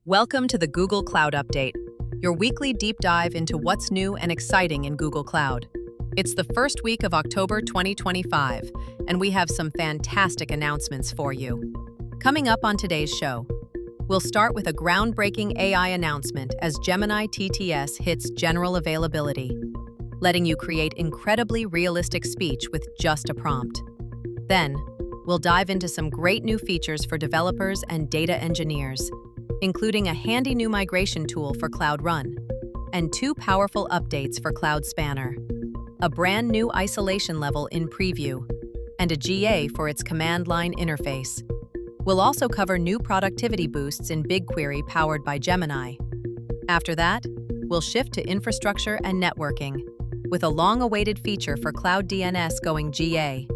Welcome to the Google Cloud Update, your weekly deep dive into what's new and exciting in Google Cloud. It's the first week of October 2025, and we have some fantastic announcements for you. Coming up on today's show, we'll start with a groundbreaking AI announcement as Gemini TTS hits general availability, letting you create incredibly realistic speech with just a prompt. Then, we'll dive into some great new features for developers and data engineers, including a handy new migration tool for Cloud Run, and two powerful updates for Cloud Spanner, a brand new isolation level in preview, and a GA for its command line interface. We'll also cover new productivity boosts in BigQuery powered by Gemini. After that, we'll shift to infrastructure and networking, with a long-awaited feature for Cloud DNS going GA,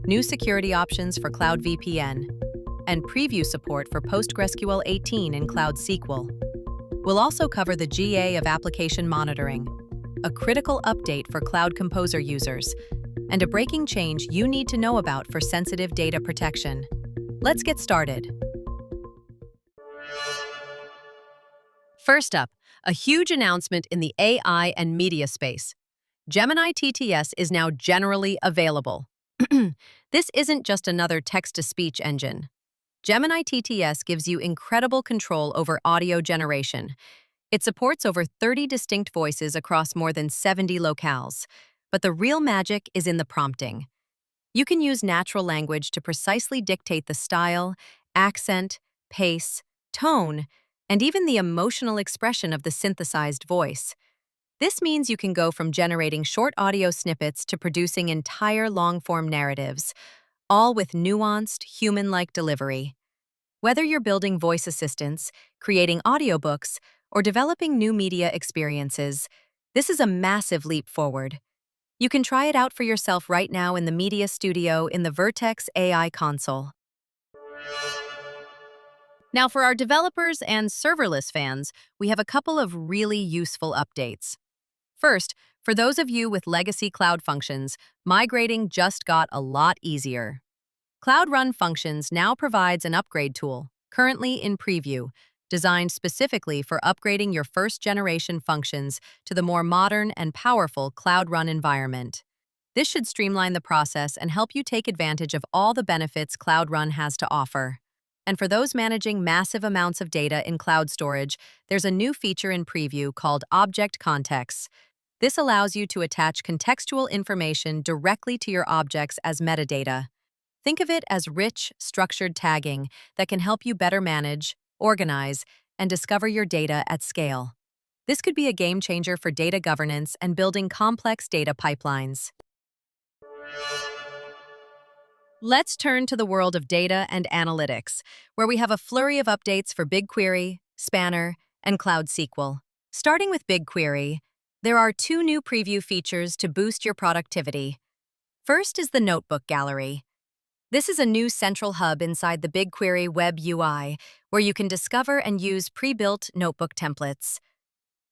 new security options for Cloud VPN, and preview support for PostgreSQL 18 in Cloud SQL. We'll also cover the GA of application monitoring, a critical update for Cloud Composer users, and a breaking change you need to know about for sensitive data protection. Let's get started. First up, a huge announcement in the AI and media space. Gemini TTS is now generally available. This isn't just another text-to-speech engine. Gemini TTS gives you incredible control over audio generation. It supports over 30 distinct voices across more than 70 locales. But the real magic is in the prompting. You can use natural language to precisely dictate the style, accent, pace, tone, and even the emotional expression of the synthesized voice. This means you can go from generating short audio snippets to producing entire long-form narratives, all with nuanced, human-like delivery. Whether you're building voice assistants, creating audiobooks, or developing new media experiences, this is a massive leap forward. You can try it out for yourself right now in the Media Studio in the Vertex AI console. Now, for our developers and serverless fans, we have a couple of really useful updates. First, for those of you with legacy cloud functions, migrating just got a lot easier. Cloud Run Functions now provides an upgrade tool, currently in preview, designed specifically for upgrading your first-generation functions to the more modern and powerful Cloud Run environment. This should streamline the process and help you take advantage of all the benefits Cloud Run has to offer. And for those managing massive amounts of data in cloud storage, there's a new feature in preview called Object Contexts. This allows you to attach contextual information directly to your objects as metadata. Think of it as rich, structured tagging that can help you better manage, organize, and discover your data at scale. This could be a game changer for data governance and building complex data pipelines. Let's turn to the world of data and analytics, where we have a flurry of updates for BigQuery, Spanner, and Cloud SQL. Starting with BigQuery, there are two new preview features to boost your productivity. First is the Notebook Gallery. This is a new central hub inside the BigQuery web UI, where you can discover and use pre-built notebook templates.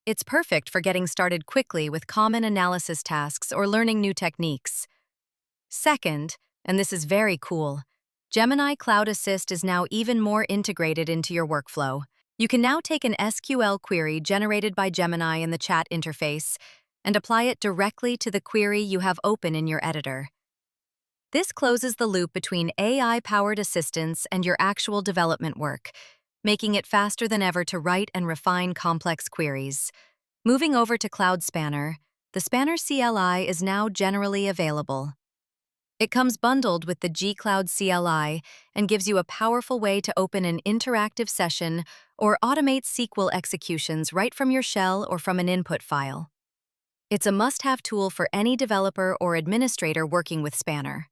It's perfect for getting started quickly with common analysis tasks or learning new techniques. Second, and this is very cool, Gemini Cloud Assist is now even more integrated into your workflow. You can now take an SQL query generated by Gemini in the chat interface and apply it directly to the query you have open in your editor. This closes the loop between AI-powered assistance and your actual development work, making it faster than ever to write and refine complex queries. Moving over to Cloud Spanner, the Spanner CLI is now generally available. It comes bundled with the G-Cloud CLI and gives you a powerful way to open an interactive session or automate SQL executions right from your shell or from an input file. It's a must-have tool for any developer or administrator working with Spanner.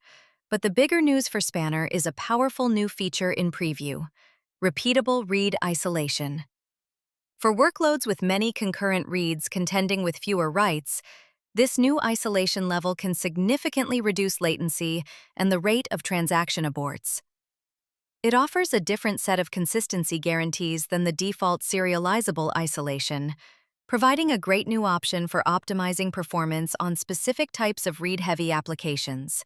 But the bigger news for Spanner is a powerful new feature in preview: repeatable read isolation. For workloads with many concurrent reads contending with fewer writes, this new isolation level can significantly reduce latency and the rate of transaction aborts. It offers a different set of consistency guarantees than the default serializable isolation, providing a great new option for optimizing performance on specific types of read-heavy applications.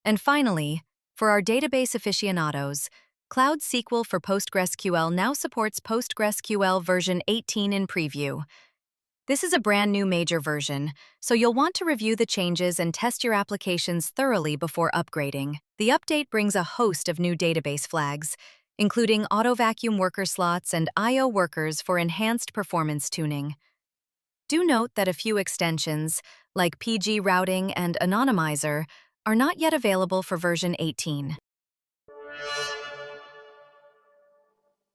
And finally, for our database aficionados, Cloud SQL for PostgreSQL now supports PostgreSQL version 18 in preview. This is a brand new major version, so you'll want to review the changes and test your applications thoroughly before upgrading. The update brings a host of new database flags, including auto-vacuum worker slots and I/O workers for enhanced performance tuning. Do note that a few extensions, like PG routing and anonymizer, are not yet available for version 18.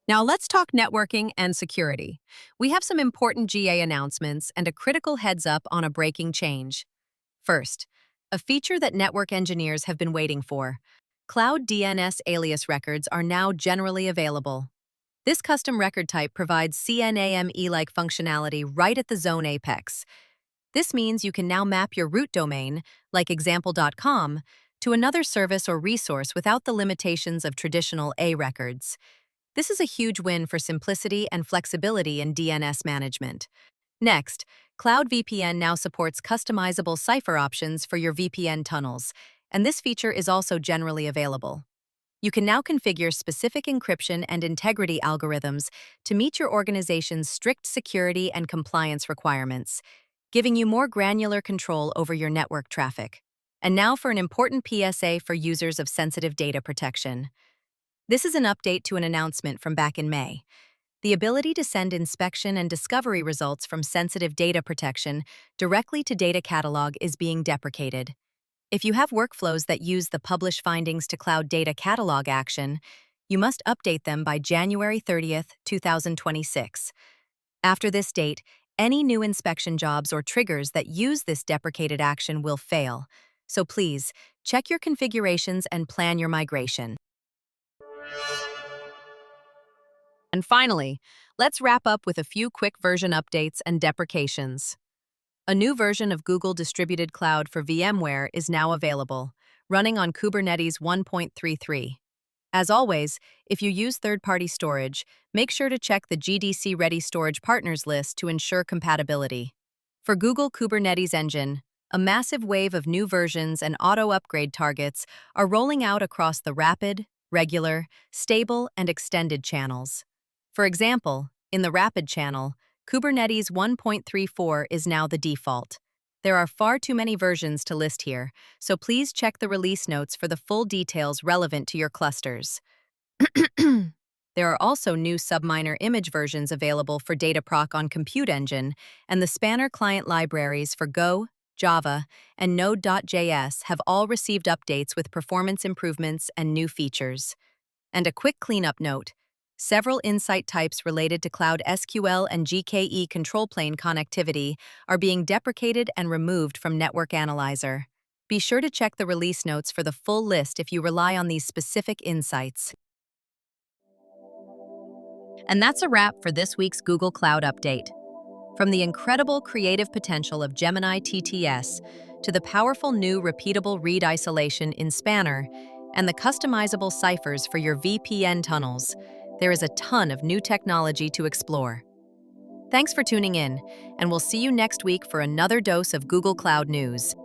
Now let's talk networking and security. We have some important GA announcements and a critical heads up on a breaking change. First, a feature that network engineers have been waiting for. Cloud DNS alias records are now generally available. This custom record type provides CNAME-like functionality right at the zone apex. This means you can now map your root domain, like example.com, to another service or resource without the limitations of traditional A records. This is a huge win for simplicity and flexibility in DNS management. Next, Cloud VPN now supports customizable cipher options for your VPN tunnels, and this feature is also generally available. You can now configure specific encryption and integrity algorithms to meet your organization's strict security and compliance requirements, giving you more granular control over your network traffic. And now for an important PSA for users of sensitive data protection. This is an update to an announcement from back in May. The ability to send inspection and discovery results from sensitive data protection directly to Data Catalog is being deprecated. If you have workflows that use the Publish Findings to Cloud Data Catalog action, you must update them by January 30th, 2026. After this date, any new inspection jobs or triggers that use this deprecated action will fail. So please, check your configurations and plan your migration. And finally, let's wrap up with a few quick version updates and deprecations. A new version of Google Distributed Cloud for VMware is now available, running on Kubernetes 1.33. As always, if you use third-party storage, make sure to check the GDC-ready storage partners list to ensure compatibility. For Google Kubernetes Engine, a massive wave of new versions and auto-upgrade targets are rolling out across the rapid, regular, stable, and extended channels. For example, in the Rapid channel, Kubernetes 1.34 is now the default. There are far too many versions to list here, so please check the release notes for the full details relevant to your clusters. There are also new subminer image versions available for Dataproc on Compute Engine, and the Spanner client libraries for Go, Java, and Node.js have all received updates with performance improvements and new features. And a quick cleanup note. Several insight types related to Cloud SQL and GKE control plane connectivity are being deprecated and removed from Network Analyzer. Be sure to check the release notes for the full list if you rely on these specific insights. And that's a wrap for this week's Google Cloud Update. From the incredible creative potential of Gemini TTS to the powerful new repeatable read isolation in Spanner and the customizable ciphers for your VPN tunnels, there is a ton of new technology to explore. Thanks for tuning in, and we'll see you next week for another dose of Google Cloud news.